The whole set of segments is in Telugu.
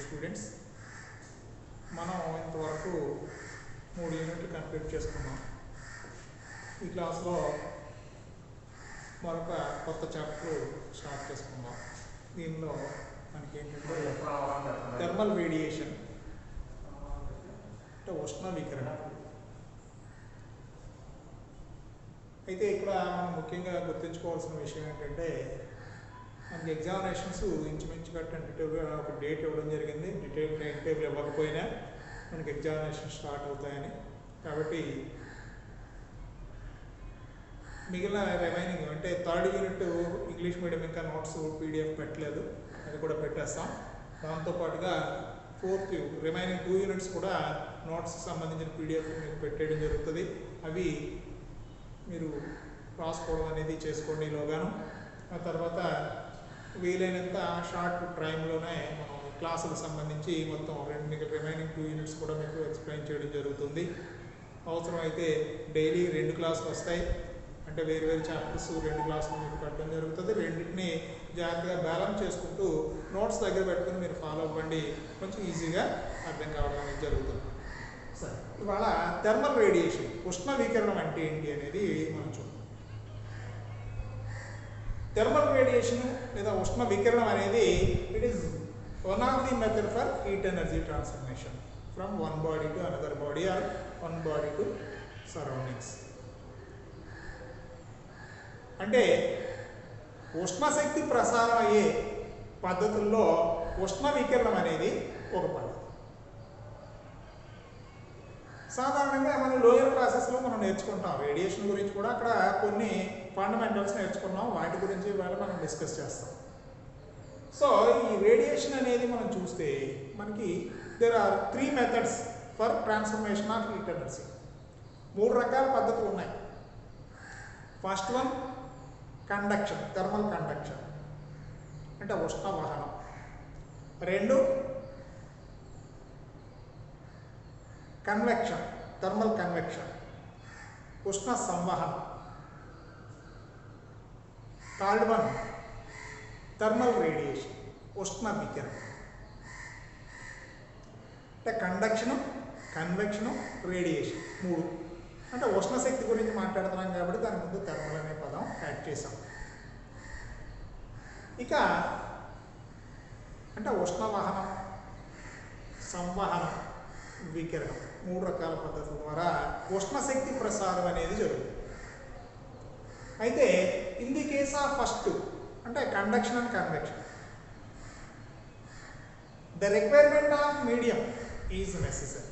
స్టూడెంట్స్, మనం ఇంతవరకు 3 యూనిట్లు కంప్లీట్ చేసుకున్నాం. ఈ క్లాస్లో మరొక కొత్త చాప్టర్ స్టార్ట్ చేసుకున్నాం. దీనిలో మనకి ఏంటంటే థర్మల్ రేడియేషన్ అంటే ఉష్ణ వికిరణ. అయితే ఇక్కడ మనం ముఖ్యంగా గుర్తుంచుకోవాల్సిన విషయం ఏంటంటే మనకి ఎగ్జామినేషన్స్ ఇంచుమించుగా టెంటేటివ్గా ఒక డేట్ ఇవ్వడం జరిగింది. డీటెయిల్ టైం టేబుల్ ఇవ్వకపోయినా మనకి ఎగ్జామినేషన్ స్టార్ట్ అవుతాయని. కాబట్టి మిగిలిన రిమైనింగ్ అంటే 3rd యూనిట్ ఇంగ్లీష్ మీడియం ఇంకా నోట్స్ PDF పెట్టలేదు, అది కూడా పెట్టేస్తాం. దాంతోపాటుగా 4th రిమైనింగ్ 2 యూనిట్స్ కూడా నోట్స్ సంబంధించిన PDF మీకు పెట్టేయడం జరుగుతుంది. అవి మీరు రాసుకోవడం అనేది చేసుకోండి ఈలోగాను. ఆ తర్వాత వీలైనంత షార్ట్ టైంలోనే మనం క్లాసులకు సంబంధించి మొత్తం రిమైనింగ్ 2 యూనిట్స్ కూడా మీకు ఎక్స్ప్లెయిన్ చేయడం జరుగుతుంది. అవసరమైతే డైలీ 2 క్లాసులు వస్తాయి, అంటే వేరు చాప్టర్స్ 2 క్లాసులు మీకు పెట్టడం జరుగుతుంది. రెండింటిని జాగ్రత్తగా బ్యాలెన్స్ చేసుకుంటూ నోట్స్ దగ్గర పెట్టుకుని మీరు ఫాలో అవ్వండి, కొంచెం ఈజీగా అర్థం కావడం అనేది జరుగుతుంది. సరే, ఇవాళ థర్మల్ రేడియేషన్ ఉష్ణ వికిరణం అంటే ఏంటి అనేది మనం చూద్దాం. థర్మల్ రేడియేషన్ లేదా ఉష్ణ వికిరణం అనేది it is one of the method for heat energy transformation from one body to another body or one body to surroundings. అంటే ఉష్ణశక్తి ప్రసారం అయ్యే పద్ధతుల్లో ఉష్ణ వికిరణం అనేది ఒక పద్ధతి. సాధారణంగా మనం లోయర్ క్లాసెస్లో మనం నేర్చుకుంటాం రేడియేషన్ గురించి కూడా, అక్కడ కొన్ని ఫండమెంటల్స్ నేర్చుకున్నాం, వాటి గురించి ఇవాళ మనం డిస్కస్ చేస్తాం. సో ఈ రేడియేషన్ అనేది మనం చూస్తే మనకి there are 3 methods for transformation of heat energy. 3 రకాల పద్ధతులు ఉన్నాయి. First one conduction, thermal conduction అంటే ఉష్ణ వహనం. 2 కన్వెక్షన్, థర్మల్ కన్వెక్షన్ ఉష్ణ సంవహనం. 3rd వన్ థర్మల్ రేడియేషన్ ఉష్ణ వికిరణం. అంటే కండక్షను, కన్వెక్షను, రేడియేషన్ 3. అంటే ఉష్ణశక్తి గురించి మాట్లాడుతున్నాం కాబట్టి దాని ముందు థర్మల్ అనే పదం యాడ్ చేసాం. ఇక అంటే ఉష్ణవాహనం, సంవహనం, వికిరణం 3 రకాల పద్ధతుల ద్వారా ఉష్ణశక్తి ప్రసారం అనేది జరుగుతుంది. అయితే in the case of first అంటే conduction and convection, the requirement of medium is necessary.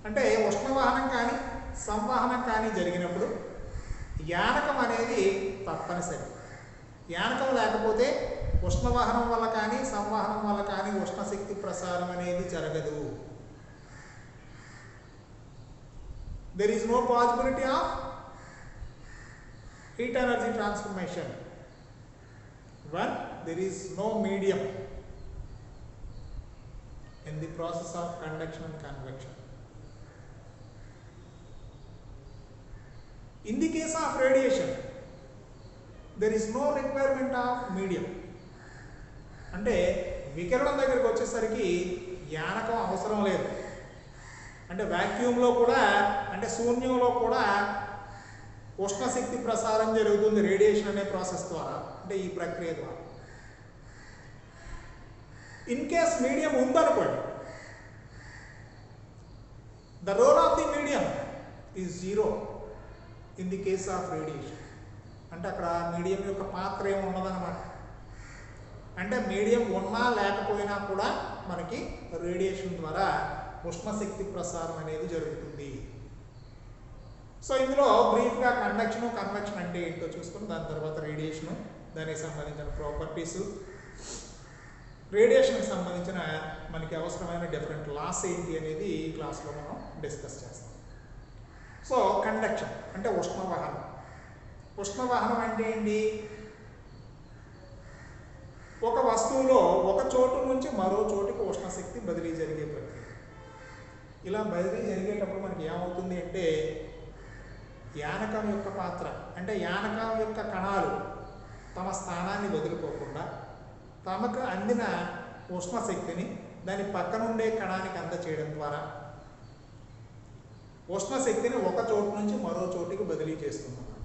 అంటే ఉష్ణవాహనం కానీ సంవహనం కానీ జరిగినప్పుడు యానకం అనేది తప్పనిసరి. యానకం లేకపోతే ఉష్ణవాహనం వల్ల కానీ సంవహనం వల్ల కానీ ఉష్ణశక్తి ప్రసారం అనేది జరగదు. There is no possibility of heat energy transformation when there is no medium in the process of conduction and convection. In the case of radiation there is no requirement of medium. అంటే వికిరణం దగ్గరికి వచ్చేసరికి యానకం అవసరం లేదు. అంటే వాక్యూమ్లో కూడా, అంటే శూన్యంలో కూడా ఉష్ణశక్తి ప్రసారం జరుగుతుంది రేడియేషన్ అనే ప్రాసెస్ ద్వారా, అంటే ఈ ప్రక్రియ ద్వారా. ఇన్ కేస్ మీడియం ఉందనుకోండి, the role of the medium is 0 in the case of radiation. అంటే అక్కడ మీడియం యొక్క పాత్ర ఏమి ఉండదన్నమాట. అంటే మీడియం ఉన్నా లేకపోయినా కూడా మనకి రేడియేషన్ ద్వారా ఉష్ణశక్తి ప్రసారం అనేది జరుగుతుంది. సో ఇందులో బ్రీఫ్గా కండక్షన్, కన్వెక్షన్ అంటే ఏంటో చూసుకుని దాని తర్వాత రేడియేషను, దానికి సంబంధించిన ప్రాపర్టీస్, రేడియేషన్కి సంబంధించిన మనకి అవసరమైన డిఫరెంట్ లాస్ ఏంటి అనేది ఈ క్లాస్లో మనం డిస్కస్ చేస్తాం. సో కండక్షన్ అంటే ఉష్ణవాహనం. ఉష్ణవాహనం అంటే ఏంటి? ఒక వస్తువులో ఒక చోటు నుంచి మరో చోటుకి ఉష్ణశక్తి బదిలీ జరిగే ప్రక్రియ. ఇలా బదిలీ జరిగేటప్పుడు మనకి ఏమవుతుంది అంటే యానకం యొక్క పాత్ర, అంటే యానకం యొక్క కణాలు తమ స్థానాన్ని వదులుకోకుండా తమకు అందిన ఉష్ణ శక్తిని దాని పక్కనుండే కణానికి అందచేయడం ద్వారా ఉష్ణ శక్తిని ఒక చోటు నుంచి మరో చోటికి బదిలీ చేస్తుంది అన్నమాట.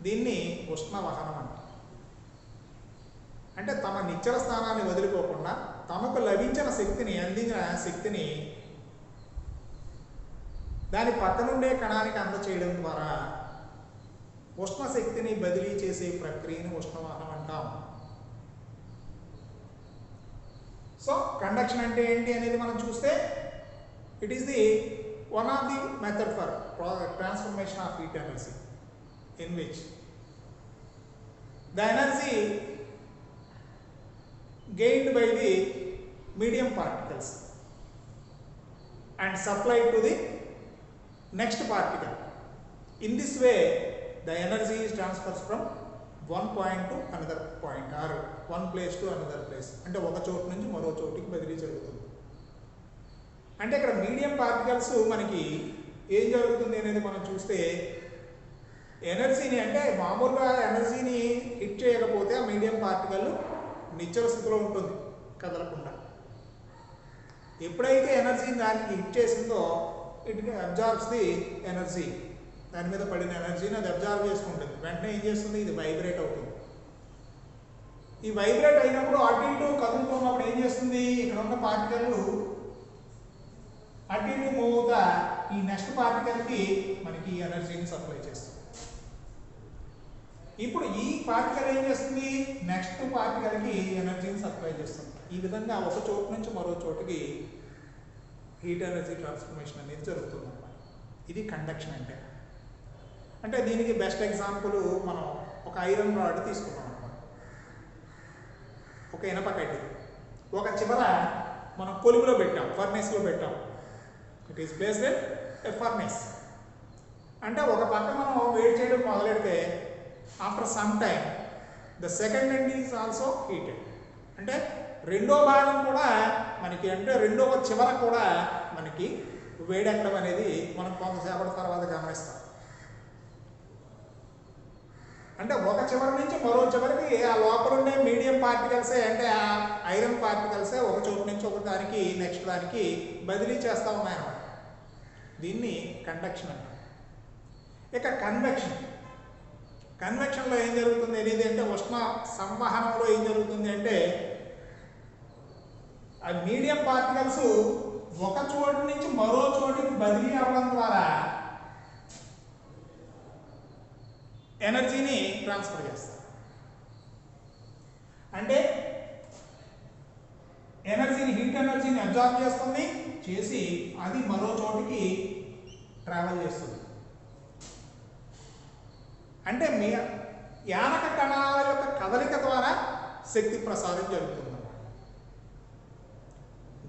దీన్ని ఉష్ణవహనం అంటారు. అంటే తమ నిశ్చల స్థానాన్ని వదిలిపోకుండా తమకు లభించిన శక్తిని, అందించిన శక్తిని దాని పక్కనుండే కణానికి అందచేయడం ద్వారా ఉష్ణ శక్తిని బదిలీ చేసే ప్రక్రియను ఉష్ణవహనం అంటాం. సో కండక్షన్ అంటే ఏంటి అనేది మనం చూస్తే, it is the one of the method for transformation of heat energy in which the energy gained by the medium particles and supplied to the next particle. In this way, the energy is transferred from one point to another point or one place to another place. అంటే ఒక చోటు నుంచి మరో చోటికి బదిలీ జరుగుతుంది. అంటే ఇక్కడ మీడియం పార్టికల్స్ మనకి ఏం జరుగుతుంది అనేది మనం చూస్తే, ఎనర్జీని అంటే మామూలుగా ఎనర్జీని హిట్ చేయకపోతే ఆ మీడియం పార్టికల్ నిశ్చల స్థితిలో ఉంటుంది, కదలకుండా. ఎప్పుడైతే ఎనర్జీని దానికి హిట్ చేసిందో ఇట్ అబ్జార్బ్స్ ది ఎనర్జీ, దాని మీద పడిన ఎనర్జీని అది అబ్జార్బ్ చేసుకుంటుంది. వెంటనే ఏం చేస్తుంది, ఇది వైబ్రేట్ అవుతుంది. ఈ వైబ్రేట్ అయినప్పుడు అటు ఇటు కదులుతున్నప్పుడు ఏం చేస్తుంది, ఇక్కడ ఉన్న పార్టికల్ అటు ఇటు మూవ్ అవుతా ఈ నెక్స్ట్ పార్టికల్కి మనకి ఈ ఎనర్జీని సప్లై చేస్తుంది. ఇప్పుడు ఈ పార్టికల్ ఏం చేస్తుంది, నెక్స్ట్ పార్టికల్కి ఎనర్జీని సప్లై చేస్తుంది. ఈ విధంగా ఒక చోటు నుంచి మరో చోటుకి హీట్ ఎనర్జీ ట్రాన్స్ఫర్మేషన్ అనేది జరుగుతుంది అన్నమాట. ఇది కండక్షన్ అంటే. అంటే దీనికి బెస్ట్ ఎగ్జాంపుల్ మనం ఒక ఐరన్ రాడ్ తీసుకున్నాం అన్నమాట. ఒక ఇనప కడ్డీ ఒక చివర మనం కొలువులో పెట్టాం, ఫర్నేస్లో పెట్టాం. It is placed in a furnace. అంటే ఒక పక్క మనం వేడి చేయడం మొదలెడితే after some time the second end is also heated. అంటే రెండో భాగం కూడా మనకి, అంటే రెండవ చివర కూడా మనకి వేడెక్కడం అనేది మనం కొంతసేపటి తర్వాత గమనిస్తాం. అంటే ఒక చివరి నుంచి మరో చివరికి ఆ లోపల ఉండే మీడియం పార్టికల్సే, అంటే ఆ ఐరన్ పార్టికల్సే ఒక చోటు నుంచి ఒక దానికి నెక్స్ట్ దానికి బదిలీ చేస్తూ ఉన్నాయన్నమాట. దీన్ని కండక్షన్ అంటారు. ఇక కన్వెక్షన్లో ఏం జరుగుతుంది అనేది అంటే, ఉష్ణ సంవహనంలో ఏం జరుగుతుంది అంటే, ఆ మీడియం పార్టికల్స్ ఒక చోటు నుంచి మరో చోటుకి బదిలీ అవ్వడం ద్వారా ఎనర్జీని ట్రాన్స్ఫర్ చేస్తారు. అంటే ఎనర్జీని, హీట్ ఎనర్జీని అబ్జార్బ్ చేసి అది మరో చోటికి ట్రావెల్ చేస్తుంది. అంటే మీ యానక కణాల యొక్క కదలిక ద్వారా శక్తి ప్రసారం జరుగుతుంది.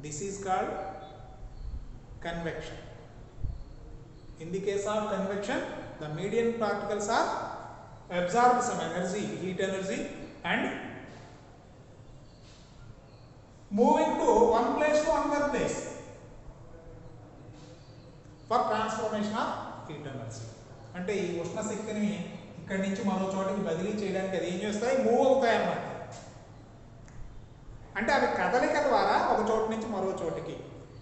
This is called convection. In the case of convection, the medium particles are absorb some energy, heat energy, and moving to one place to another place for transformation of heat energy. అంటే ఈ ఉష్ణ శక్తిని ఇక్కడి నుంచి మరో చోటికి బదిలీ చేయడానికి అది ఏం చేస్తాయి, మూవ్ అవుతాయి అన్నమాట. అంటే అవి కదలిక ద్వారా ఒక చోటు నుంచి మరో చోటికి.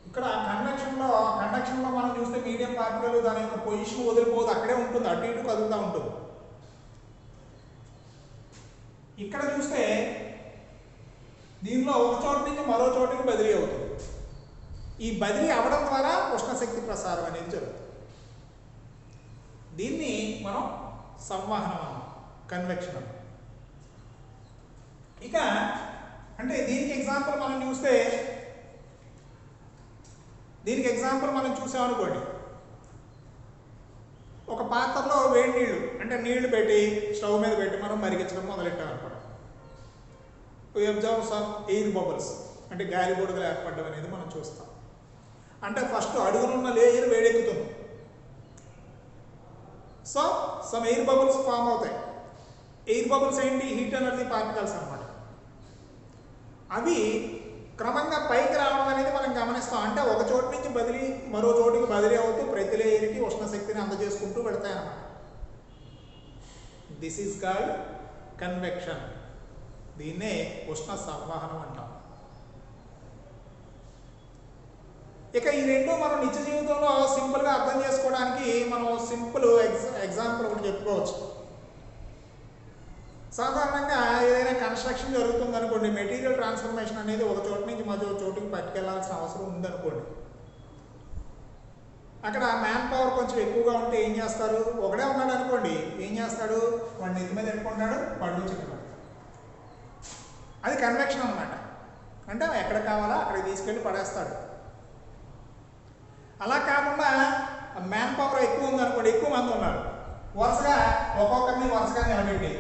ఇక్కడ కండక్షన్లో మనం చూస్తే మీడియం పార్టికల్ దాని యొక్క పొజిషన్ వదిలిపోదు, అక్కడే ఉంటుంది, అటు ఇటు కదులుతూ ఉంటుంది. ఇక్కడ చూస్తే దీనిలో ఒక చోటు నుంచి మరో చోటికి బదిలీ అవుతుంది. ఈ బదిలీ అవ్వడం ద్వారా ఉష్ణశక్తి ప్రసారం అనేది జరుగుతుంది. దీన్ని మనం సంవహనం, కన్వెక్షన్ అన్నాం. ఇక అంటే దీనికి ఎగ్జాంపుల్ మనం చూసామనుకోండి, ఒక పాత్రలో వేడి నీళ్లు, అంటే నీళ్లు పెట్టి స్టవ్ మీద పెట్టి మనం మరిగించడం మొదలెట్టామనుకోండి. We observe some air bubbles, అంటే గాలి బుడగలు ఏర్పడడం అనేది మనం చూస్తాం. అంటే ఫస్ట్ అడుగునున్న లేయర్ వేడెక్కుతుంది. So some air bubbles form అవుతాయి. ఎయిర్ బబుల్స్ ఏంటి, హీట్ ఎనర్జీ పార్టికల్స్ అన్నమాట. అవి క్రమంగా పైకి రావడం అనేది మనం గమనిస్తాం. అంటే ఒక చోటు నుంచి మరో చోటుకి బదిలీ అవుతూ ప్రతి లేయర్కి ఉష్ణశక్తిని అందజేసుకుంటూ వెళ్తాయి అన్నమాట. This is called convection. దీన్నే ఉష్ణ సంవహనం అంటాం. ఇక ఈ రెండు మనం నిత్య జీవితంలో సింపుల్గా అర్థం చేసుకోవడానికి మనం సింపుల్ ఎగ్జాంపుల్ ఒకటి చెప్పుకోవచ్చు. సాధారణంగా ఏదైనా కన్స్ట్రక్షన్ జరుగుతుంది అనుకోండి, మెటీరియల్ ట్రాన్స్ఫర్మేషన్ అనేది ఒక చోటు నుంచి మరో చోటుకి పట్టుకెళ్లాల్సిన అవసరం ఉందనుకోండి. అక్కడ మ్యాన్ పవర్ కొంచెం ఎక్కువగా ఉంటే ఏం చేస్తారు, ఒకడే ఉన్నాడు అనుకోండి, ఏం చేస్తాడు, వాడిని నెత్తి మీద పెట్టుకుంటాడు, పడుగు చిక్కుతాడు. అది కన్వెక్షన్ అన్నమాట. అంటే ఎక్కడ కావాలో అక్కడికి తీసుకెళ్ళి పడేస్తాడు. అలా కాకుండా మ్యాన్ పవర్ ఎక్కువ ఉందనుకోండి, ఎక్కువ మంది ఉన్నారు, వరుసగా ఒక్కొక్కరిని వరుసగా నిలబెట్టి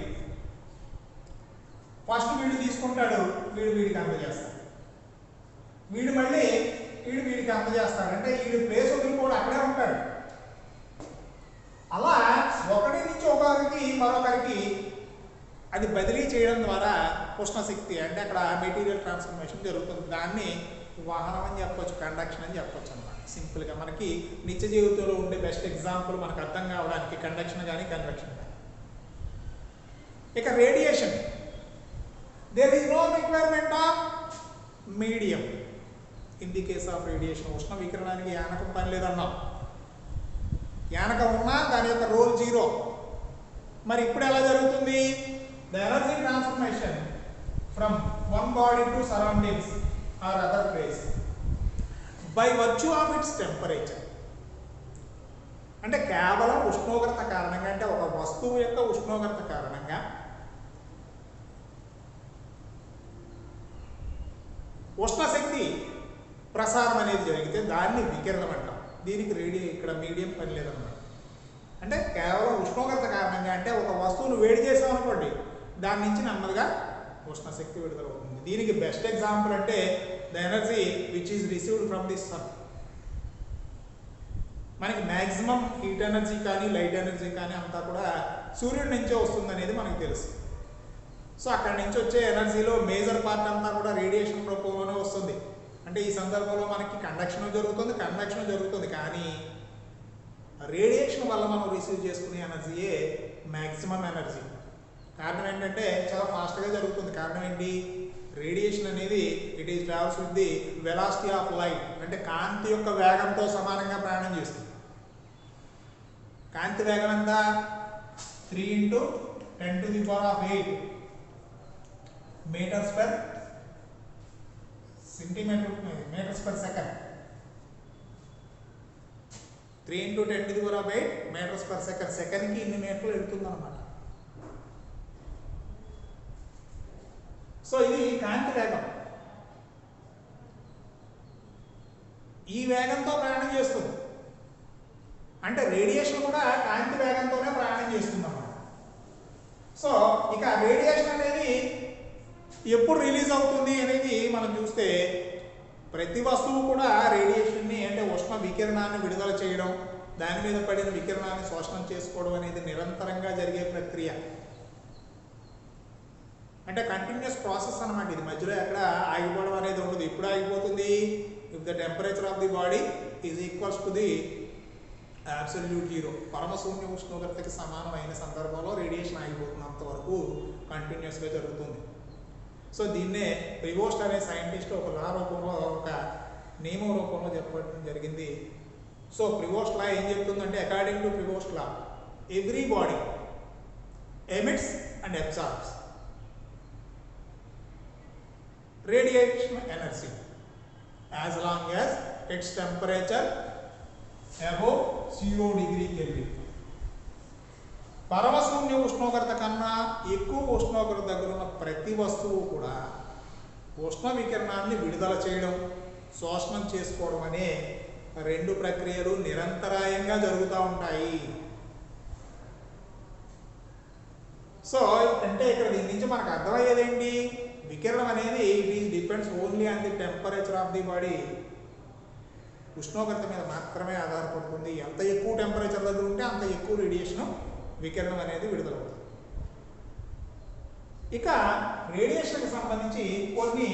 ఫస్ట్ వీడు తీసుకుంటాడు, వీడికి అందజేస్తాడు, వీడు మళ్ళీ వీడికి అందజేస్తాడు. అంటే వీడి ప్లేస్ వదిలిపోవడం అక్కడే ఉంటాడు. అలా ఒకటి నుంచి ఒకరికి మరొకరికి అది బదిలీ చేయడం ద్వారా ఉష్ణశక్తి అంటే అక్కడ మెటీరియల్ ట్రాన్స్ఫర్మేషన్ జరుగుతుంది. దాన్ని వాహనం అని చెప్పొచ్చు, కండక్షన్ అని చెప్పొచ్చు అన్నమాట. సింపుల్గా మనకి నిత్య జీవితంలో ఉండే బెస్ట్ ఎగ్జాంపుల్ మనకు అర్థం కావడానికి కండక్షన్ కానీ కన్వెక్షన్ కానీ. ఇక radiation, there is no requirement of medium in the case of radiation. ఉష్ణ వికిరణానికి యానకం పని లేదన్నాం. యానకం ఉన్నా దాని యొక్క రోల్ జీరో. మరి ఇప్పుడు ఎలా జరుగుతుంది, the energy transformation from one body to surroundings or other place by virtue of its temperature. అంటే కేవలం ఉష్ణోగ్రత కారణంగా, అంటే ఒక వస్తువు యొక్క ఉష్ణోగ్రత కారణంగా ఉష్ణశక్తి ప్రసారం అనేది జరిగితే దాన్ని వికిరణం అంటాం. దీనికి ఇక్కడ మీడియం పని లేదన్నమాట. అంటే కేవలం ఉష్ణోగ్రత కారణంగా, అంటే ఒక వస్తువును వేడి చేసామనుకోండి, దాని నుంచి నెమ్మదిగా ఉష్ణశక్తి విడుదలవుతుంది. దీనికి బెస్ట్ ఎగ్జాంపుల్ అంటే the energy which is received from the sun. మనకి మ్యాక్సిమం హీట్ ఎనర్జీ కానీ లైట్ ఎనర్జీ కానీ అంతా కూడా సూర్యుడి నుంచే వస్తుంది అనేది మనకు తెలుసు. సో అక్కడి నుంచి వచ్చే ఎనర్జీలో మేజర్ పార్ట్ అంతా కూడా రేడియేషన్ రూపంలోనే వస్తుంది. అంటే ఈ సందర్భంలో మనకి కండక్షన్ జరుగుతుంది, కన్వెక్షన్ జరుగుతుంది, కానీ రేడియేషన్ వల్ల మనం రిసీవ్ చేసుకునే ఎనర్జీయే మ్యాక్సిమం ఎనర్జీ. కారణం ఏంటంటే చాలా ఫాస్ట్గా జరుగుతుంది. కారణం ఏంటి, రేడియేషన్ అనేది it is travels with the velocity of light. అంటే కాంతి యొక్క వేగంతో సమానంగా ప్రయాణం చేస్తుంది. కాంతి వేగం ఎంత, 3 × 10⁸ metres per metres per second. 3 × 10⁸ metres per second. సెకండ్కి ఇన్ని మీటర్లు వెళ్తుంది అనమాట. సో ఇది కాంతి వేగం. ఈ వేగంతో ప్రయాణం చేస్తుంది. అంటే రేడియేషన్ కూడా కాంతి వేగంతోనే ప్రయాణం చేస్తుంది అన్నమాట. సో ఇక రేడియేషన్ అనేది ఎప్పుడు రిలీజ్ అవుతుంది అనేది మనం చూస్తే, ప్రతి వస్తువు కూడా రేడియేషన్ని అంటే ఉష్ణ వికిరణాన్ని విడుదల చేయడం, దాని మీద పడిన వికిరణాన్ని శోషణం చేసుకోవడం అనేది నిరంతరంగా జరిగే ప్రక్రియ. అంటే కంటిన్యూస్ ప్రాసెస్ అన్నమాట. ఇది మధ్యలో ఎక్కడ ఆగిపోవడం అనేది ఉండదు. ఎప్పుడు ఆగిపోతుంది, if the temperature of the body is equals to the absolute zero, పరమశూన్య ఉష్ణోగ్రతకి సమానమైన సందర్భంలో రేడియేషన్ ఆగిపోతుంది. అంతవరకు కంటిన్యూస్గా జరుగుతుంది. సో దీన్నే ప్రివోస్ట్ అనే సైంటిస్ట్ ఒక లా రూపంలో, ఒక నియమం రూపంలో చెప్పడం జరిగింది. సో ప్రివోస్ట్ లా ఏం చెప్తుందంటే, according to Prevost law, every body emits and absorbs radiation energy as long as its temperature above 0°K. పరమశూన్య ఉష్ణోగ్రత కన్నా ఎక్కువ ఉష్ణోగ్రత దగ్గర ఉన్న ప్రతి వస్తువు కూడా ఉష్ణ వికిరణాన్ని విడుదల చేయడం, శోషణం చేసుకోవడం అనే రెండు ప్రక్రియలు నిరంతరాయంగా జరుగుతూ ఉంటాయి. సో అంటే ఇక్కడ దీని నుంచి మనకు అర్థమయ్యేది ఏంటి, వికిరణం అనేది it is depends only on the temperature of the body. ఉష్ణోగ్రత మీద మాత్రమే ఆధారపడుతుంది. ఎంత ఎక్కువ టెంపరేచర్ దగ్గర ఉంటే అంత ఎక్కువ రేడియేషన్ వికిరణం అనేది విడుదలవుతుంది. ఇక రేడియేషన్కి సంబంధించి కొన్ని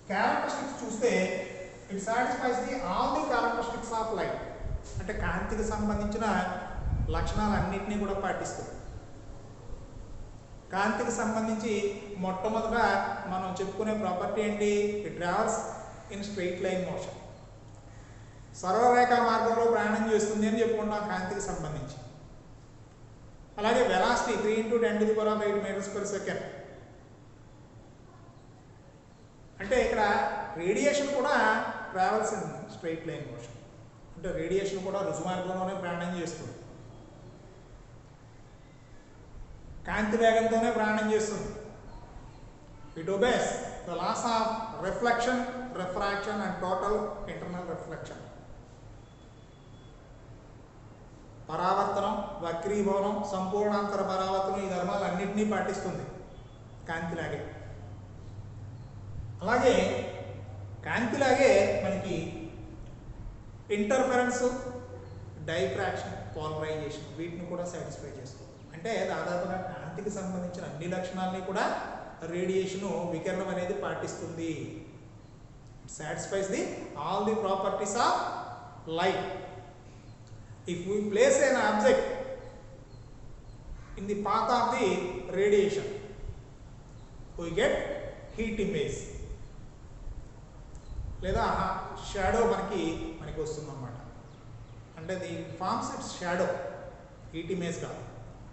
క్యారెక్టరిస్టిక్స్ చూస్తే, it satisfies the all the characteristics of light. అంటే కాంతికి సంబంధించిన లక్షణాలన్నింటినీ కూడా పాటిస్తుంది. కాంతికి సంబంధించి మొట్టమొదట మనం చెప్పుకునే ప్రాపర్టీ ఏంటి? It travels in straight line motion, సరళరేఖా మార్గంలో ప్రయాణం చేస్తుంది అని చెప్పుకుంటాం కాంతికి సంబంధించి. అలాగే వెలాసిటీ 3 × 10⁸ మీటర్స్/సెకండ్. అంటే ఇక్కడ రేడియేషన్ కూడా travels in straight line motion, అంటే రేడియేషన్ కూడా రుజుమార్గంలోనే ప్రయాణం చేస్తుంది, కాంతి వేగంతోనే ప్రయాణం చేస్తుంది. It obeys the laws of reflection, refraction and total internal reflection. పరావర్తనం, వక్రీభవనం, సంపూర్ణాంతర పరావర్తనం, ఈ ధర్మాలన్నింటినీ పాటిస్తుంది కాంతిలాగే. అలాగే కాంతిలాగే మనకి ఇంటర్ఫరెన్స్, డైఫ్రాక్షన్, పోలరైజేషన్ వీటిని కూడా సాటిస్ఫై చేస్తుంది. అంటే దాదాపుగా కాంతికి సంబంధించిన అన్ని లక్షణాలని కూడా రేడియేషను, వికిరణం అనేది పాటిస్తుంది. Satisfies the all the properties of light. If we place an object in the path of the radiation, we get heat image లేదా షాడో మనకి వస్తుంది అన్నమాట. అంటే the forms its shadow, heat image కాదు.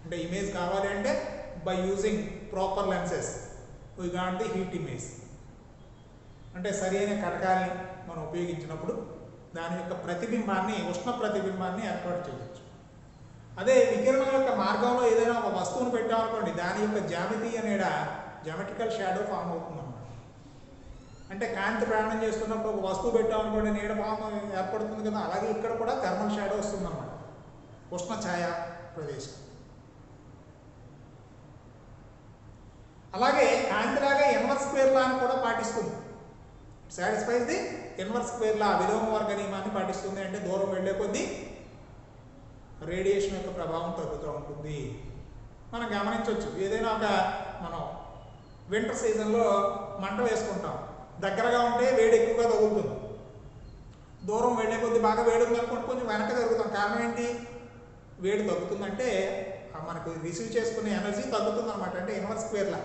అంటే ఇమేజ్ కావాలి అంటే by using proper lenses we got the heat image. అంటే సరైన కటకాలని మనం ఉపయోగించినప్పుడు దాని యొక్క ప్రతిబింబాన్ని, ఉష్ణ ప్రతిబింబాన్ని ఏర్పాటు చేయవచ్చు. అదే వికిరణం యొక్క మార్గంలో ఏదైనా ఒక వస్తువును పెట్టామనుకోండి, దాని యొక్క జ్యామితీయ నీడ, జామెట్రికల్ షాడో ఫామ్ అవుతుంది అన్నమాట. అంటే కాంతి ప్రయాణం చేస్తున్నప్పుడు ఒక వస్తువు పెట్టామనుకోండి, నీడ ఫామ్ ఏర్పడుతుంది కదా, అలాగే ఇక్కడ కూడా థర్మల్ షాడో వస్తుంది అన్నమాట, ఉష్ణ ఛాయ ప్రదేశం. అలాగే కాంతిలాగే ఇన్వర్స్ స్క్వేర్ లా అని కూడా పాటిస్తుంది. Satisfies the inverse square law, విలోమ వర్గ నియమాన్ని పాటిస్తుంది. అంటే దూరం వెళ్లే కొద్దీ రేడియేషన్ యొక్క ప్రభావం తగ్గుతూ ఉంటుంది. మనం గమనించవచ్చు, ఏదైనా ఒక మనం వింటర్ సీజన్లో మంట వేసుకుంటాం, దగ్గరగా ఉంటే వేడి ఎక్కువగా తగులుతుంది, దూరం వెళ్లే కొద్దీ బాగా వేడి ఉంది అనుకుంటే కొంచెం వెనక జరుగుతాం. కారణం ఏంటి? వేడి తగ్గుతుందంటే మనకు రిసీవ్ చేసుకునే ఎనర్జీ తగ్గుతుంది అనమాట. అంటే ఇన్వర్స్ స్క్వేర్ లా,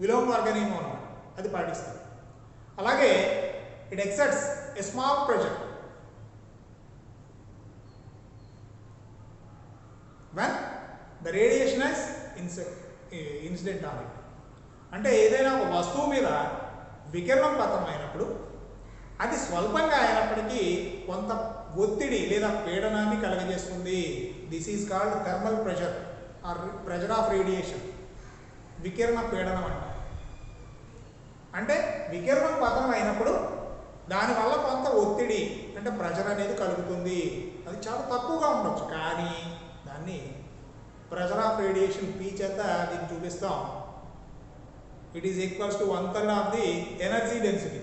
విలోమ వర్గ నియమం అనమాట, అది పాటిస్తుంది. అలాగే it exerts a small pressure when the radiation is incident on it. అంటే ఏదైనా ఒక వస్తువు మీద వికిరణం పతనమైనప్పుడు అది స్వల్పంగా అయినప్పటికీ కొంత ఒత్తిడి లేదా పీడనాన్ని కలుగజేస్తుంది. This is called thermal pressure or pressure of radiation. వికిరణ పీడనం అంటారు. అంటే వికిరణం పతనం అయినప్పుడు దానివల్ల కొంత ఒత్తిడి, అంటే ప్రెషర్ అనేది కలుగుతుంది. అది చాలా తక్కువగా ఉండొచ్చు, కానీ దాన్ని ప్రెషర్ ఆఫ్ రేడియేషన్ పీ చేత దీన్ని చూపిస్తాం. It is equals to 1/3 of the energy density.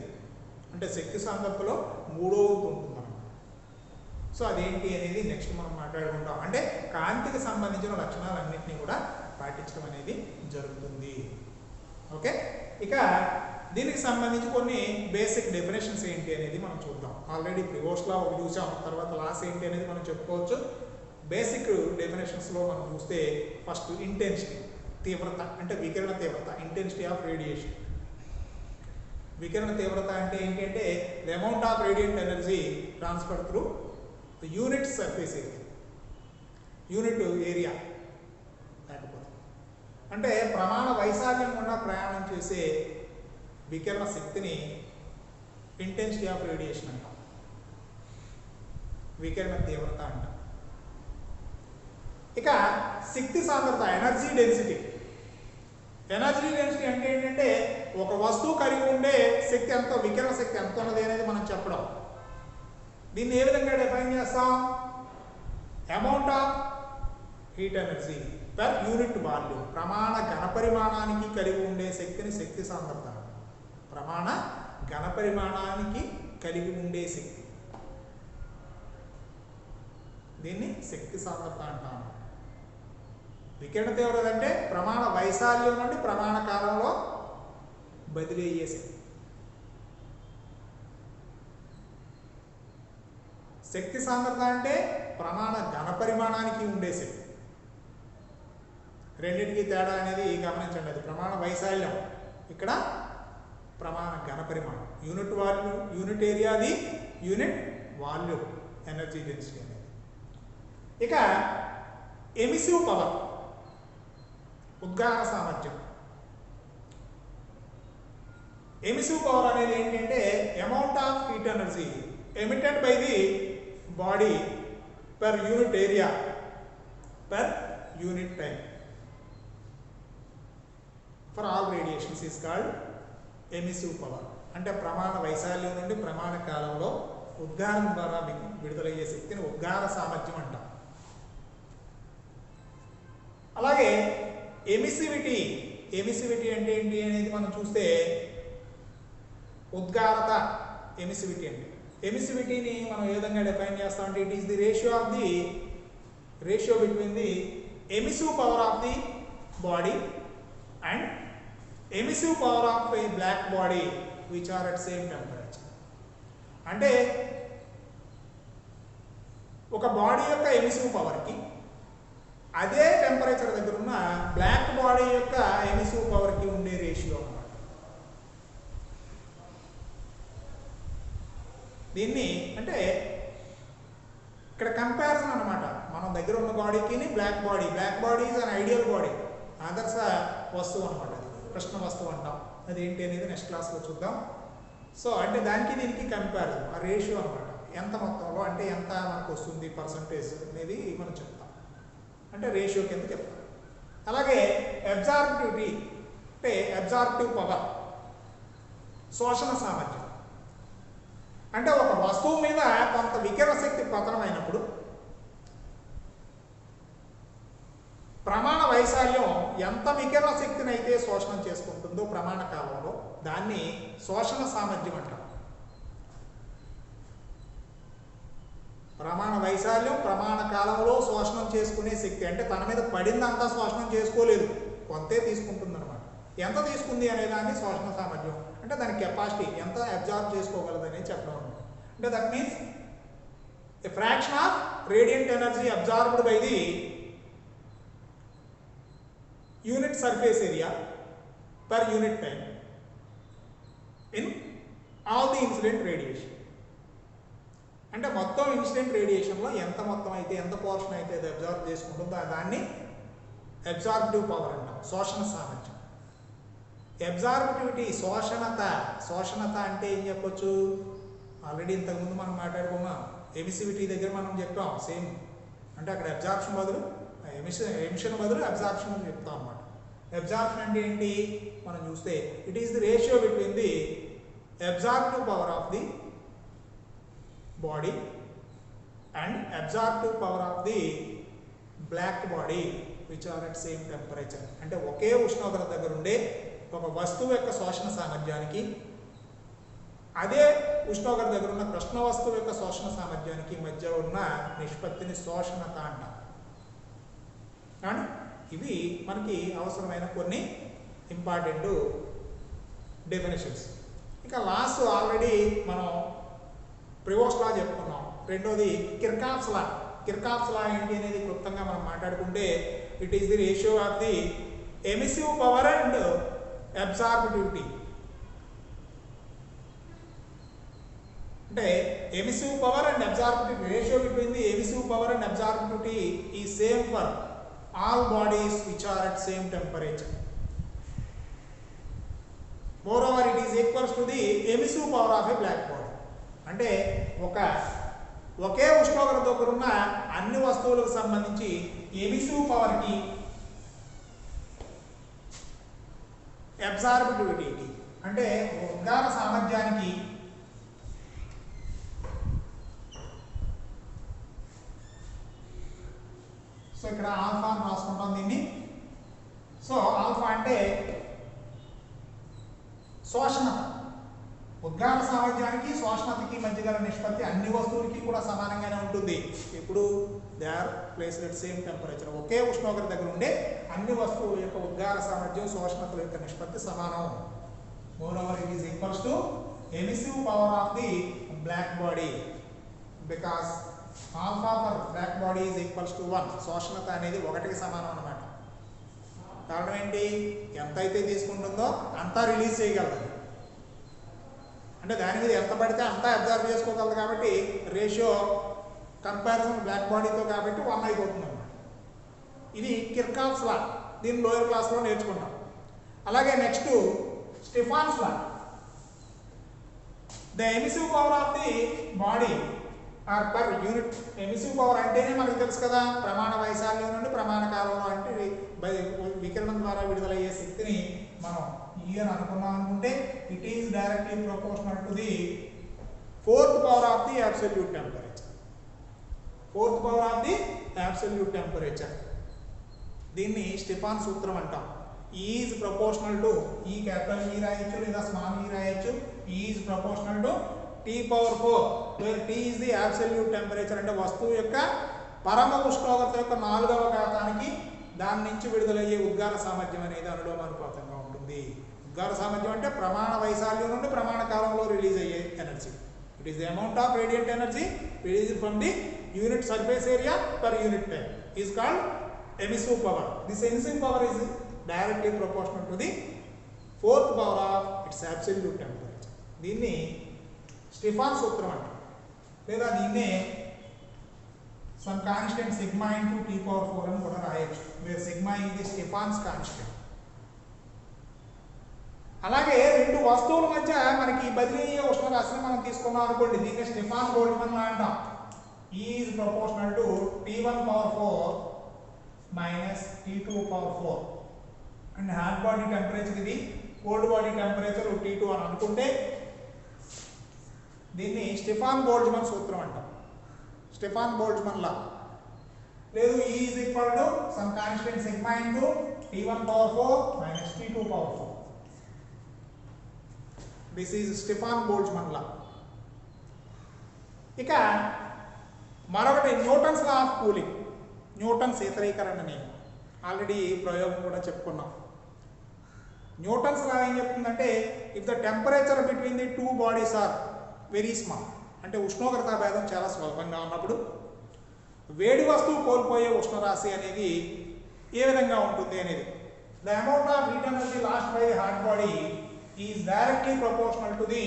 అంటే శక్తి సాంద్రతలో 3వ వంతు ఉంటుందన్నమాట. సో అదేంటి అనేది నెక్స్ట్ మనం మాట్లాడుకుంటాం. అంటే కాంతికి సంబంధించిన లక్షణాలన్నింటినీ కూడా పాటించడం అనేది జరుగుతుంది. ఓకే, ఇక దీనికి సంబంధించి కొన్ని బేసిక్ డెఫినేషన్స్ ఏంటి అనేది మనం చూద్దాం. ఆల్రెడీ ప్రివోస్లా ఒకటి చూసాం, తర్వాత లాస్ ఏంటి అనేది మనం చెప్పుకోవచ్చు. బేసిక్ డెఫినేషన్స్లో మనం చూస్తే ఫస్ట్ ఇంటెన్సిటీ, తీవ్రత, అంటే వికిరణ తీవ్రత, ఇంటెన్సిటీ ఆఫ్ రేడియేషన్. వికిరణ తీవ్రత అంటే ఏంటంటే the amount of radiant energy transfer through the unit surface area, unit area లేకపోతే అంటే ప్రమాణ వైశాల్యం గుండా ప్రయాణం చేసే వికిరణ శక్తిని ఇంటెన్సిటీ ఆఫ్ రేడియేషన్ అంటాం, వికిరణ తీవ్రత అంటాం. ఇక శక్తి సాంద్రత, ఎనర్జీ డెన్సిటీ. ఎనర్జీ డెన్సిటీ అంటే ఏంటంటే ఒక వస్తువు కలిగి ఉండే శక్తి ఎంత, వికిరణ శక్తి ఎంత ఉన్నది అనేది మనం చెప్పడం. దీన్ని ఏ విధంగా డిఫైన్ చేస్తాం? Amount of heat energy per unit volume. ప్రమాణ ఘనపరిమాణానికి కలిగి ఉండే శక్తిని శక్తి సాంద్రత. ప్రమాణ ఘనపరిమాణానికి కలిగి ఉండే శక్తి, దీన్ని శక్తి సాంద్రత అంటాము. వికిరణ తీవ్రత అంటే ప్రమాణ వైశాల్యం నుండి ప్రమాణ కాలంలో బదిలీ అయ్యే శక్తి. శక్తి సాంద్రత అంటే ప్రమాణ ఘనపరిమాణానికి ఉండే శక్తి. రెండింటికి తేడా అనేది గమనించండి. అది ప్రమాణ వైశాల్యం, ఇక్కడ ప్రమాణ ఘనపరిమాణం. యూనిట్ వాల్యూమ్, యూనిట్ ఏరియాది యూనిట్ వాల్యూమ్ ఎనర్జీ డెన్సిటీ అనేది. ఇక ఎమిసివ్ పవర్, ఉద్గార సామర్థ్యం. ఎమిసివ్ పవర్ అనేది ఏంటంటే amount of heat energy emitted by the body per unit area per unit time for all radiations is called emissive power. అంటే ప్రమాణ వైశాల్యం నుండి ప్రమాణ కాలంలో ఉద్గారం ద్వారా విడుదలయ్యే శక్తిని ఉద్గార సామర్థ్యం అంటాం. అలాగే ఎమిసివిటీ, ఎమిసివిటీ అంటే ఏంటి అనేది మనం చూస్తే ఉద్గారత ఎమిసివిటీ అంటే. ఎమిసివిటీని మనం ఏ విధంగా డిఫైన్ చేస్తామంటే it is the ratio between the emissive power of the body and emissive power of a black body which are at same temperature. అంటే ఒక బాడీ యొక్క ఎమిసివ్ పవర్కి అదే టెంపరేచర్ దగ్గర ఉన్న బ్లాక్ బాడీ యొక్క ఎమిసివ్ పవర్కి ఉండే రేషియో అన్నమాట. దీన్ని అంటే ఇక్కడ కంపారిజన్ అనమాట. మనం దగ్గర ఉన్న బాడీకి black body is an ideal body, ఆదర్శ వస్తువు అనమాట. అది కృష్ణ వస్తువు అంటాం. అది ఏంటి అనేది నెక్స్ట్ క్లాస్లో చూద్దాం. సో అంటే దానికి దీనికి కంపారిజన్, ఆ రేషియో అనమాట. ఎంత మొత్తంలో అంటే ఎంత మనకు వస్తుంది పర్సంటేజ్ అనేది మనం చెప్తాం, అంటే రేషియో కింద చెప్తాం. అలాగే అబ్జార్బిటివిటీ అంటే అబ్జార్బిటివ్ పవర్, శోషణ సామర్థ్యం. అంటే ఒక వస్తువు మీద కొంత వికిరణ శక్తి పతనమైనప్పుడు ప్రమాణ వైశాల్యం ఎంత వికిరణ శక్తిని అయితే శోషణం చేసుకుంటుందో ప్రమాణ కాలంలో దాన్ని శోషణ సామర్థ్యం అంటాం. ప్రమాణ వైశాల్యం ప్రమాణ కాలంలో శోషణం చేసుకునే శక్తి, అంటే తన మీద పడిందంతా శోషణం చేసుకోలేదు, కొంతే తీసుకుంటుంది అనమాట. ఎంత తీసుకుంది అనే దాన్ని శోషణ సామర్థ్యం అంటే దాని కెపాసిటీ ఎంత అబ్జార్బ్ చేసుకోగలదని చెప్పడం అనమాట. అంటే that means A fraction of radiant energy absorbed by the unit surface area per unit time in all the incident radiation. అంటే మొత్తం ఇన్సిడెంట్ రేడియేషన్లో ఎంత మొత్తం అయితే ఎంత పోర్షన్ అయితే అది అబ్జార్బ్ చేసుకుంటుందో దాన్ని అబ్జార్బిటివ్ పవర్ అంటాం, శోషణ సామర్థ్యం. అబ్జార్బిటివిటీ శోషణత అంటే ఏం చెప్పొచ్చు, ఆల్రెడీ ఇంతకుముందు మనం మాట్లాడుకున్నాం. ఎమిసివిటీ దగ్గర మనం చెప్పాం సేమ్, అంటే అక్కడ అబ్జార్ప్షన్ బదులు ఎమిషన్ బదులు అబ్జార్ప్షన్ అని చెప్తాం అన్నమాట. అబ్జార్ప్షన్ అంటే ఏంటి మనం చూస్తే it is the ratio between the absorptive power of the body and absorptive power of the black body which are at same temperature. అంటే ఒకే ఉష్ణోగ్రత దగ్గర ఉండే ఒక వస్తువు యొక్క శోషణ సామర్థ్యానికి అదే ఉష్ణోగ్రత దగ్గర ఉన్న కృష్ణ వస్తువు యొక్క శోషణ సామర్థ్యానికి మధ్య ఉన్న నిష్పత్తిని శోషణత అంటాం. కానీ ఇవి మనకి అవసరమైన కొన్ని ఇంపార్టెంట్ డెఫినేషన్స్. ఇక లాస్ట్ ఆల్రెడీ మనం ప్రివోస్ట్ లా చెప్పుకున్నాం. రెండోది కిర్చాఫ్స్ లా ఏంటి అనేది క్లుప్తంగా మనం మాట్లాడుకుంటే it is the ratio of the emissive power and absorptivity. అంటే emissive power and absorptivity ratio between the emissive power and absorptivity is same for all bodies which are at same temperature. Moreover it is equals to the emissive power of a black body. అంటే ఒకే ఉష్ణోగ్రత దగ్గర ఉన్న అన్ని వస్తువులకు సంబంధించి ఎమిసివ్ పవర్కి అబ్జార్బిటివిటీకి అంటే ఉద్గార సామర్థ్యానికి సో ఇక్కడ ఆల్ఫా అని రాసుకుంటాం దీన్ని. సో ఆల్ఫా అంటే శోషణత, ఉద్గార సామర్థ్యానికి శోషణతకి మధ్య గల నిష్పత్తి అన్ని వస్తువులకి కూడా సమానంగానే ఉంటుంది. ఇప్పుడు they are placed at same temperature. ఒకే ఉష్ణోగ్రత దగ్గర ఉండే అన్ని వస్తువుల యొక్క ఉద్గార సామర్థ్యం శోషణతల యొక్క నిష్పత్తి సమానం. Moreover it is equals to emissive power of the black body because alpha for black body is equals to 1. శోషణత అనేది 1కి సమానం అన్నమాట. కారణం ఏంటి? ఎంత అయితే తీసుకుంటుందో అంతా రిలీజ్ చేయగలదు. అంటే దాని మీద ఎంత పడితే అంతా అబ్జర్వ్ చేసుకోగలదు కాబట్టి రేషియో కంపారిజన్ బ్లాక్ బాడీతో కాబట్టి 1 అయిపోతుంది అన్నమాట. ఇది కిర్చాఫ్స్ లా, దీన్ని లోయర్ క్లాస్లో నేర్చుకున్నాం. అలాగే next Stefan's law. The emissive power of the body or per unit. Emissive power అంటేనే మనకు తెలుసు కదా, ప్రమాణ వైశాల్యం నుండి ప్రమాణ కాలంలో అంటే వికిరణం ద్వారా విడుదలయ్యే శక్తిని మనం ఈ అని అనుకున్నాం అనుకుంటే it is directly proportional to the 4th power of the absolute temperature. 4th power of the absolute temperature. దీన్ని స్టెఫాన్ సూత్రం అంటాం. ఈజ్ ప్రపోర్షనల్ టు, ఈ క్యాపిటల్ ఈ రాయొచ్చు లేదా స్మాల్ ఈ రాయొచ్చు. Is proportional to T⁴, where T is the absolute temperature, అంటే వస్తువు యొక్క పరమ ఉష్ణోగ్రత యొక్క 4వ ఘాతానికి దాని నుంచి విడుదలయ్యే ఉద్గార సామర్థ్యం అనేది అనులోమానుపాతంగా ఉంటుంది. ఉద్గార సామర్థ్యం అంటే ప్రమాణ వైశాల్యం నుండి ప్రమాణ కాలంలో రిలీజ్ అయ్యే energy. It is the amount of radiant energy released from the unit surface area per unit time is called emissive power. This emissive power is directly proportional to the 4th power of it's absolute temperature. దీన్ని స్టెఫాన్ సూత్రం అంటారు. లేదా దీన్నే some constant sigma into T⁴ అని కూడా రాయొచ్చు, వేర్ సిగ్మా ఇది స్టెఫాన్స్ కాన్స్టెంట్. అలాగే రెండు వస్తువుల మధ్య మనకి బదిలీ అయ్యే ఉష్ణరాశిని మనం తీసుకున్నాం అనుకోండి, దీన్ని స్టెఫాన్ బోల్ట్జ్మన్ లా అంటాం. Is proportional to T⁴ minus T⁴. And hot body temperature ఇది, కోల్డ్ బాడీ టెంపరేచర్ T2 అని అనుకుంటే దీన్ని స్టెఫాన్ బోల్ట్జ్మన్ సూత్రం అంటాం, స్టెఫాన్ బోల్ట్జ్మన్ లా. లేదు E is equal to some constant sigma into T⁴ minus T⁴. This is Stefan Boltzmann law. ఇక మరొకటి Newton's law of cooling, Newton శీతలీకరణ నియమం. ఆల్రెడీ ప్రయోగం కూడా చెప్పుకున్నాం. న్యూటన్స్ లా ఏం చెప్తుందంటే, if the temperature between the 2 bodies are very small, అంటే ఉష్ణోగ్రత భేదం చాలా స్వల్పంగా ఉన్నప్పుడు వేడి వస్తువు కోల్పోయే ఉష్ణరాశి అనేది ఏ విధంగా ఉంటుంది అనేది. The amount of heat energy last by the hot body is directly proportional to the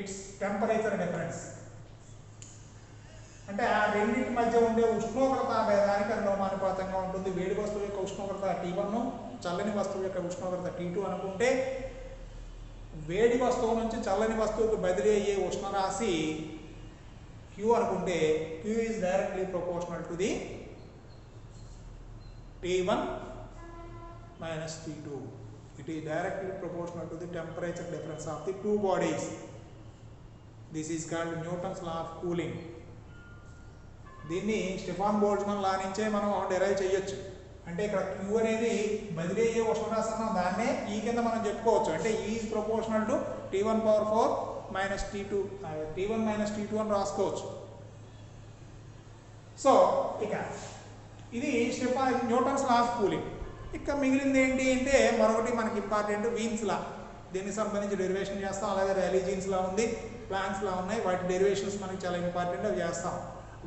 it's temperature difference. అంటే ఆ రెండింటి మధ్య ఉండే ఉష్ణోగ్రత భేదానికి అనులోమానుపాతంగా ఉంటుంది. వేడి వస్తువు యొక్క ఉష్ణోగ్రత T1, చల్లని వస్తువు యొక్క ఉష్ణోగ్రత T2 అనుకుంటే వేడి వస్తువు నుంచి చల్లని వస్తువుకు బదిలీ అయ్యే ఉష్ణరాశి Q అనుకుంటే Q is directly proportional to the T1 minus T2. It is directly proportional to the temperature difference of the 2 bodies. This is called Newton's law of cooling. దీన్ని స్టెఫాన్ బోల్ట్జ్మన్ లా నుంచే మనం డెరైవ్ చేయొచ్చు. అంటే ఇక్కడ Q అనేది బదిలీ అయ్యే ఉష్ణరాశి అన్నాం, దాన్నే ఈ కింద మనం చెప్పుకోవచ్చు. అంటే is proportional to T⁴ minus T2, T1 minus T2 అని రాసుకోవచ్చు. సో ఇక ఇది న్యూటన్స్ లా ఆఫ్ కూలింగ్. ఇక మిగిలింది ఏంటి అంటే మరొకటి మనకి ఇంపార్టెంట్, వీన్స్ లా. దీనికి సంబంధించి డెరివేషన్ చేస్తాం. అలాగే ర్యాలీ జీన్స్ లా ఉంది, ప్లాంక్స్ లా ఉన్నాయి, వాటి డెరివేషన్స్ మనకి చాలా ఇంపార్టెంట్, అవి చేస్తాం.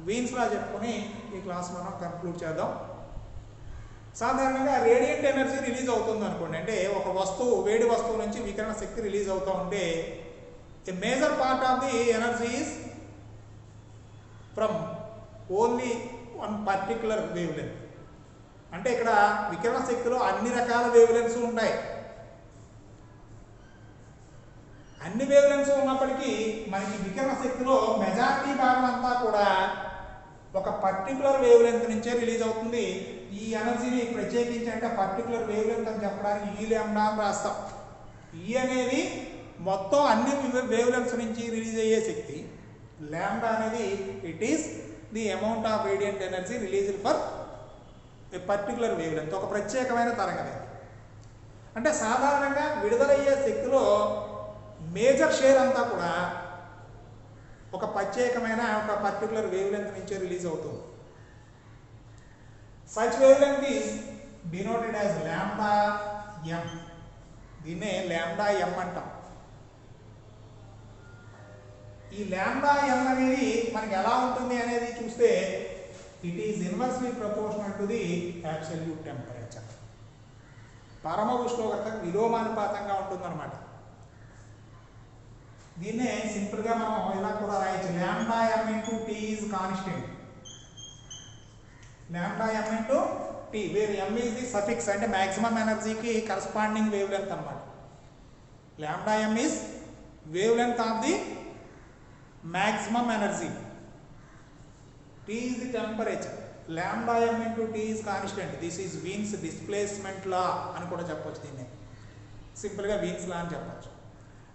వీన్స్ లా చెప్పుకొని ఈ క్లాస్ మనం కంక్లూడ్ చేద్దాం. సాధారణంగా రేడియంట్ ఎనర్జీ రిలీజ్ అవుతుంది అనుకోండి, అంటే ఒక వస్తువు వేడి వస్తువు నుంచి వికిరణ శక్తి రిలీజ్ అవుతూ ఉంటే a major part of the energy is from only one particular wavelength. అంటే ఇక్కడ వికిరణ శక్తిలో అన్ని రకాల వేవ్ లెంత్స్ ఉంటాయి. అన్ని వేవ్ లెంత్స్ ఉన్నప్పటికీ మనకి వికిరణ శక్తిలో మెజారిటీ భాగం అంతా కూడా ఒక పర్టికులర్ వేవ్ లెంత్ నుంచే రిలీజ్ అవుతుంది. ఈ ఎనర్జీని ప్రత్యేకించి అంటే పర్టికులర్ వేవ్ లెంత్ అని చెప్పడానికి ఈ లాంబ్డా అని రాస్తాం. ఈ అనేది మొత్తం అన్ని వేవ్ లెంత్స్ నుంచి రిలీజ్ అయ్యే శక్తి. లాంబ్డా అనేది it is the amount of radiant energy released for a particular wave length, ఒక ప్రత్యేకమైన తరంగదైర్ఘ్యం. అంటే సాధారణంగా విడుదలయ్యే శక్తిలో మేజర్ షేర్ అంతా కూడా ఒక ప్రత్యేకమైన ఒక పర్టికులర్ వేవ్ లెంత్ నుంచే రిలీజ్ అవుతుంది. Such wavelength is denoted as lambda m. దీన్నే లాంబ్డా ఎం అంటాం. ఈ లాంబ్డా ఎం అనేది మనకి ఎలా ఉంటుంది అనేది చూస్తే it is inversely proportional to the absolute temperature. పరమ ఉష్ణోగ్రతకు విలోమానుపాతంగా ఉంటుందన్నమాట. దీన్నే సింపుల్గా మనం ఇలా కూడా రాయొచ్చు, lambda m into T is constant. Lambda m into T, where m is the suffix, అంటే మ్యాక్సిమం ఎనర్జీకి కరస్పాండింగ్ వేవ్ లెంత్ అనమాట. Lambda m is wavelength of the maximum energy. T is the temperature. Lambda m into T is constant. This is Wien's displacement law అని కూడా చెప్పొచ్చు. దీన్ని సింపుల్గా వీన్స్ లా అని చెప్పొచ్చు.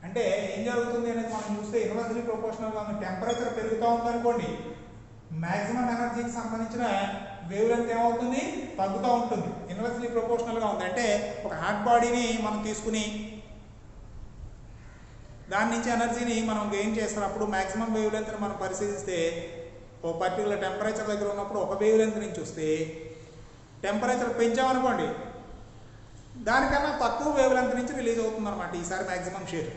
అంటే ఏం జరుగుతుంది అనేది మనం చూస్తే ఇన్వర్స్లీ ప్రపోర్షనల్గా ఉంది. టెంపరేచర్ పెరుగుతూ ఉందనుకోండి, మ్యాక్సిమం ఎనర్జీకి సంబంధించిన వేవ్ లెంత్ ఏమవుతుంది, తగ్గుతూ ఉంటుంది. ఇన్వర్స్లీ ప్రపోర్షనల్గా ఉంది. అంటే ఒక హాట్ బాడీని మనం తీసుకుని దాని నుంచి ఎనర్జీని మనం గెయిన్ చేస్తున్నప్పుడు మ్యాక్సిమం వేవ్ లెంత్ని మనం పరిశీలిస్తే ఓ పర్టికులర్ టెంపరేచర్ దగ్గర ఉన్నప్పుడు ఒక వేవ్ లెంత్ నుంచి వస్తే టెంపరేచర్ పెంచామనుకోండి, దానికన్నా తక్కువ వేవ్ లెంత్ నుంచి రిలీజ్ అవుతుంది అనమాట ఈసారి మ్యాక్సిమం షేర్.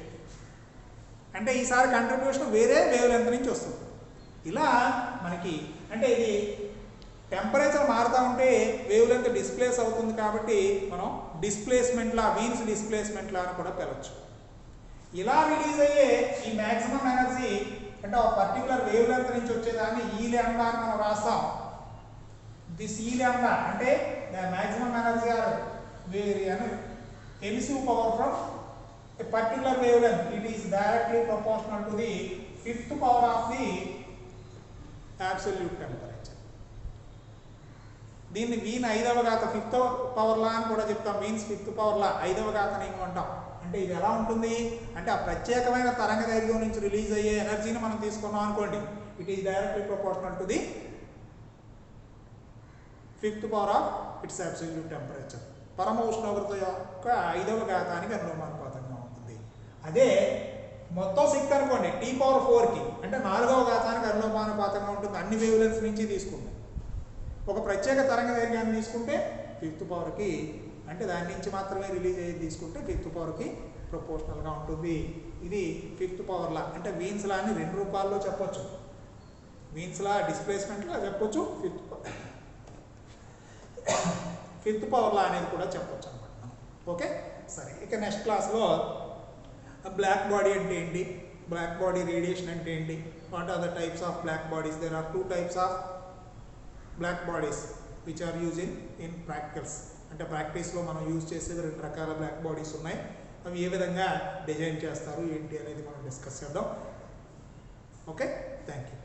అంటే ఈసారి కంట్రిబ్యూషన్ వేరే వేవ్ లెంత్ నుంచి వస్తుంది. ఇలా మనకి అంటే ఇది టెంపరేచర్ మారుతూ ఉంటే వేవ్ లెంత్ డిస్ప్లేస్ అవుతుంది కాబట్టి మనం displacement law, Wien's displacement law అని కూడా పిలవచ్చు. ఇలా రిలీజ్ అయ్యే ఈ మ్యాక్సిమం ఎనర్జీ అంటే ఒక పర్టికులర్ వేవ్ లెంత్ నుంచి వచ్చేదాన్ని ఈ లాంబ్డా అని మనం రాస్తాం. దిస్ ఈ లాంబ్డా అంటే the maximum energy or emissive power from a particular wavelength. It is directly proportional to the 5th power of the absolute temperature. దీన్ని వీన్ 5వ ఘాత 5th పవర్ లా అని కూడా చెప్తాం. వీన్స్ 5th పవర్ లా, 5వ ఘాత నియమం అంటాం. అంటే ఇది ఎలా ఉంటుంది అంటే ఆ ప్రత్యేకమైన తరంగ దైర్ఘ్యం నుంచి రిలీజ్ అయ్యే ఎనర్జీని మనం తీసుకున్నాం అనుకోండి, it is directly proportional to the 5th power of it's absolute temperature. పరమ ఉష్ణోగ్రత యొక్క 5వ ఘాతానికి అనులోమానుపాతంగా ఉంటుంది. అదే మొత్తం శక్తి అనుకోండి T⁴కి అంటే 4వ ఘాతానికి అనులోమానుపాతంగా ఉంటుంది. అన్ని వేవ్ లెంత్స్ నుంచి తీసుకుంటే ఒక ప్రత్యేక తరంగ దైర్ఘ్యాన్ని తీసుకుంటే 5th పవర్కి అంటే దాని నుంచి మాత్రమే రిలీజ్ అయ్యేది తీసుకుంటే 5th పవర్కి ప్రపోర్షనల్గా ఉంటుంది. ఇది 5th పవర్ లా. అంటే వీన్స్ లా అని 2 రూపాల్లో చెప్పొచ్చు. వీన్స్ లా డిస్ప్లేస్మెంట్ లా చెప్పొచ్చు, 5th పవర్ లా అనేది కూడా చెప్పొచ్చు అనమాట. ఓకే, సరే. ఇక నెక్స్ట్ క్లాస్లో బ్లాక్ బాడీ అంటే ఏంటి, బ్లాక్ బాడీ రేడియేషన్ అంటే ఏంటి, what are the types of black bodies. There are 2 types of black bodies which are using in practicals. అంటే ప్రాక్టీస్లో మనం యూజ్ చేసేది 2 రకాల బ్లాక్ బాడీస్ ఉన్నాయి. అవి ఏ విధంగా డిజైన్ చేస్తారు ఏంటి అనేది మనం డిస్కస్ చేద్దాం. Okay, thank you.